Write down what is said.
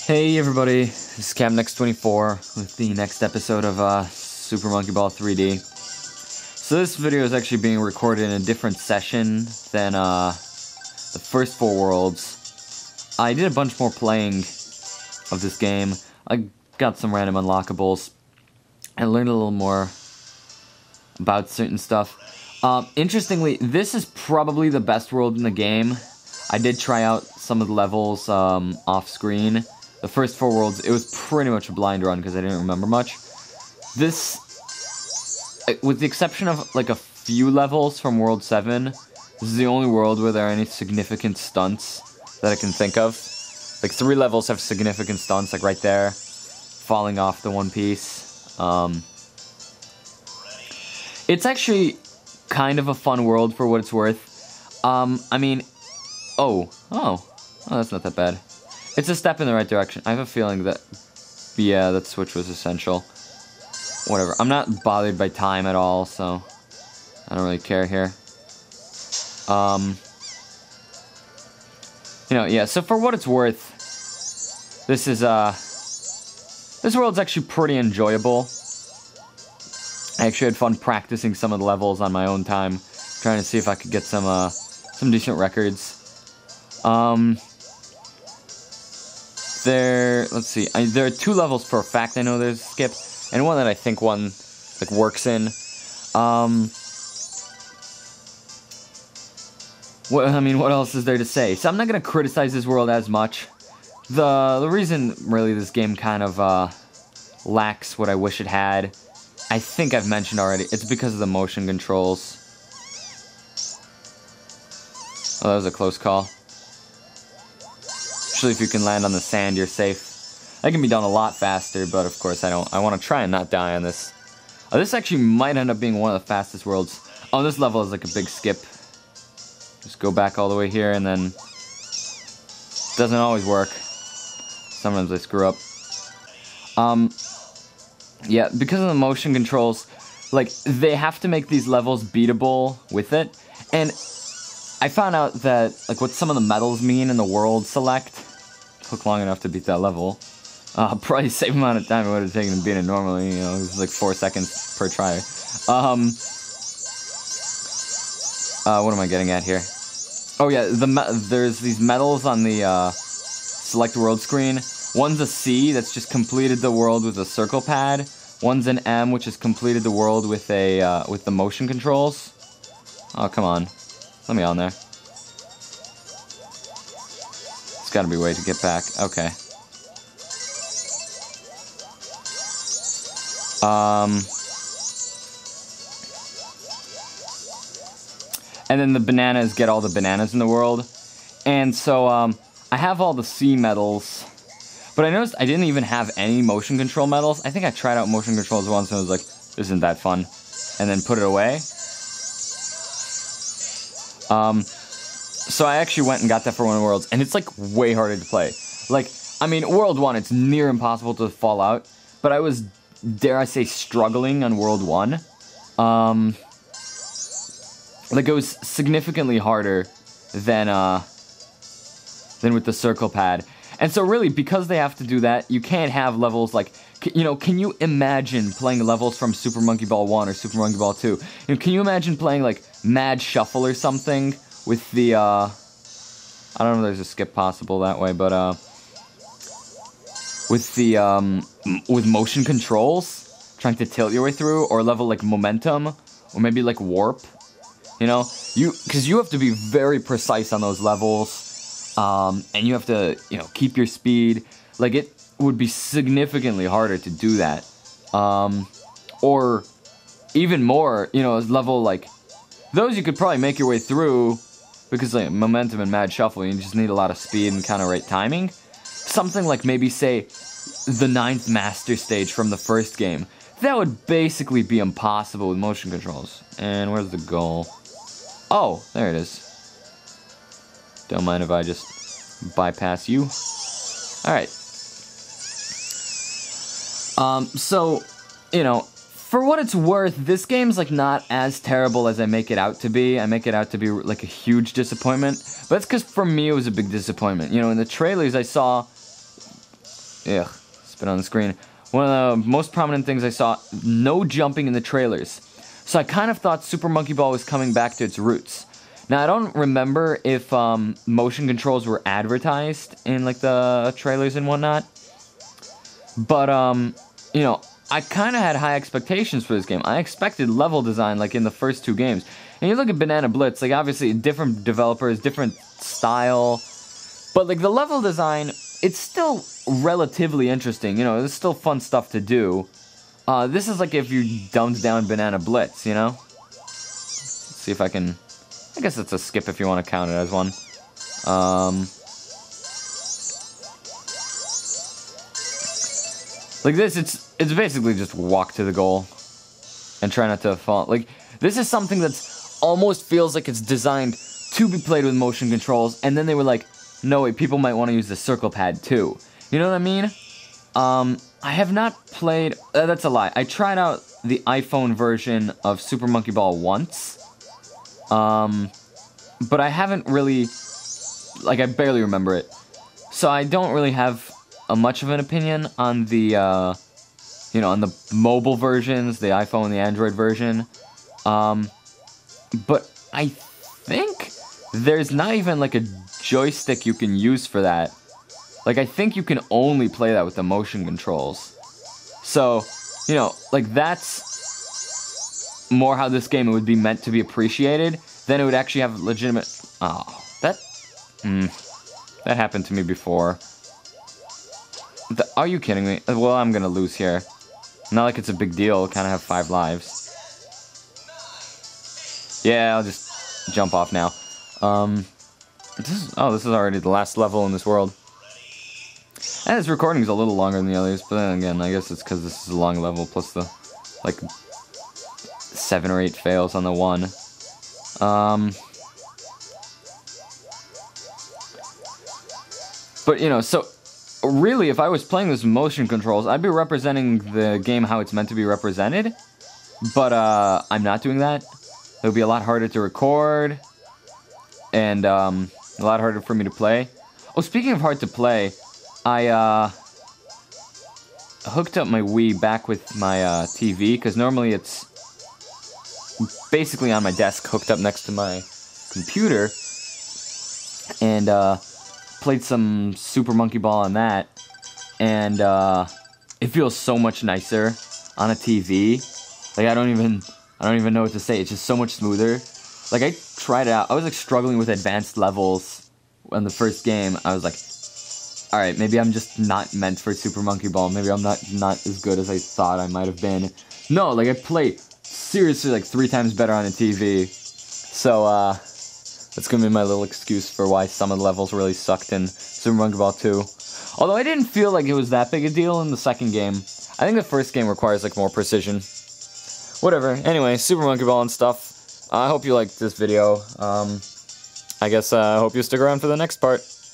Hey everybody, this is CapNext24 with the next episode of Super Monkey Ball 3D. So this video is actually being recorded in a different session than the first 4 worlds. I did a bunch more playing of this game. I got some random unlockables. I learned a little more about certain stuff. Interestingly, this is probably the best world in the game. I did try out some of the levels off screen. The first 4 worlds, it was pretty much a blind run because I didn't remember much. This, with the exception of like a few levels from World 7, this is the only world where there are any significant stunts that I can think of. Like 3 levels have significant stunts, like right there, falling off the One Piece. It's actually kind of a fun world for what it's worth. I mean, oh, that's not that bad. It's a step in the right direction. I have a feeling that, yeah, that switch was essential. Whatever. I'm not bothered by time at all, so I don't really care here. Yeah, so for what it's worth, this is, this world's actually pretty enjoyable. I actually had fun practicing some of the levels on my own time, trying to see if I could get some decent records. Let's see, there are 2 levels for a fact I know there's a skip, and one that I think one, like, works in. What else is there to say? So I'm not gonna criticize this world as much. The reason, really, this game kind of, lacks what I wish it had, I think I've mentioned already, it's because of the motion controls. Oh, that was a close call. Especially if you can land on the sand, you're safe. That can be done a lot faster, but of course I want to try and not die on this. This actually might end up being one of the fastest worlds. Oh, this level is like a big skip. Just go back all the way here, and then... Doesn't always work. Sometimes I screw up. Yeah, because of the motion controls, like, they have to make these levels beatable with it. And I found out that, like, what some of the medals mean in the world select took long enough to beat that level. Probably the same amount of time it would have taken to beat it normally, you know, it was like 4 seconds per try. What am I getting at here? Oh yeah, there's these medals on the select world screen. One's a C, that's just completed the world with a circle pad. One's an M, which has completed the world with with the motion controls. Oh, come on. Let me on there. There's gotta be a way to get back. Okay. And then the bananas get all the bananas in the world. And so, I have all the C medals. But I noticed I didn't even have any motion control medals. I think I tried out motion controls once and I was like, isn't that fun? And then put it away. So I actually went and got that for one of the worlds, and it's like way harder to play. Like, I mean, World 1, it's near impossible to fall out, but I was, dare I say, struggling on World 1. Like, it was significantly harder than with the circle pad. And so really, because they have to do that, you can't have levels like, you know, can you imagine playing levels from Super Monkey Ball 1 or Super Monkey Ball 2? You know, can you imagine playing like Mad Shuffle or something with the, I don't know if there's a skip possible that way, but, with the, with motion controls, trying to tilt your way through, or level like Momentum, or maybe like Warp, you know? Because you have to be very precise on those levels. And you have to, you know, keep your speed. Like, it would be significantly harder to do that. Or even more, you know, level, like, those you could probably make your way through, because, like, Momentum and Mad Shuffle, you just need a lot of speed and kind of right timing. Something like, maybe, say, the 9th Master Stage from the first game. That would basically be impossible with motion controls. And where's the goal? Oh, there it is. Don't mind if I just bypass you. Alright. So, you know, for what it's worth, this game's, like, not as terrible as I make it out to be. I make it out to be, like, a huge disappointment. But that's because, for me, it was a big disappointment. You know, in the trailers I saw ugh, spit on the screen. One of the most prominent things I saw, no jumping in the trailers. So I kind of thought Super Monkey Ball was coming back to its roots. Now, I don't remember if motion controls were advertised in, like, the trailers and whatnot. But, you know, I kind of had high expectations for this game. I expected level design, like, in the first 2 games. And you look at Banana Blitz, like, obviously, different developers, different style. But, like, the level design, it's still relatively interesting. You know, there's still fun stuff to do. This is like if you dumbed down Banana Blitz, you know? Let's see if I can... I guess it's a skip if you want to count it as one. Like this, it's basically just walk to the goal and try not to fall. Like, this is something that's almost feels like it's designed to be played with motion controls, and then they were like, no, wait, people might want to use the circle pad too. You know what I mean? I have not played... that's a lie. I tried out the iPhone version of Super Monkey Ball once. But I haven't really... Like, I barely remember it. So I don't really have much of an opinion on the, you know, on the mobile versions, the iPhone, the Android version. But I think there's not even, like, a joystick you can use for that. Like, I think you can only play that with the motion controls. So, you know, like, that's more how this game would be meant to be appreciated. Then it would actually have legitimate... Oh, that... that happened to me before. Are you kidding me? Well, I'm gonna lose here. Not like it's a big deal. Kind of have 5 lives. Yeah, I'll just jump off now. This is already the last level in this world. And this recording is a little longer than the others, but then again, I guess it's because this is a long level, plus the, like, 7 or 8 fails on the one. But, you know, so, really, if I was playing this with motion controls, I'd be representing the game how it's meant to be represented. But, I'm not doing that. It would be a lot harder to record, and, a lot harder for me to play. Oh, speaking of hard to play... I hooked up my Wii back with my TV, because normally it's basically on my desk, hooked up next to my computer, and played some Super Monkey Ball on that, and it feels so much nicer on a TV. Like, I don't even know what to say. It's just so much smoother. Like, I tried it out. I was like struggling with advanced levels in the first game. I was like, alright, maybe I'm just not meant for Super Monkey Ball. Maybe I'm not as good as I thought I might have been. No, like, I play seriously like 3 times better on a TV. So, that's gonna be my little excuse for why some of the levels really sucked in Super Monkey Ball 2. Although I didn't feel like it was that big a deal in the second game. I think the first game requires, like, more precision. Whatever. Anyway, Super Monkey Ball and stuff. I hope you liked this video. I guess I hope you stick around for the next part.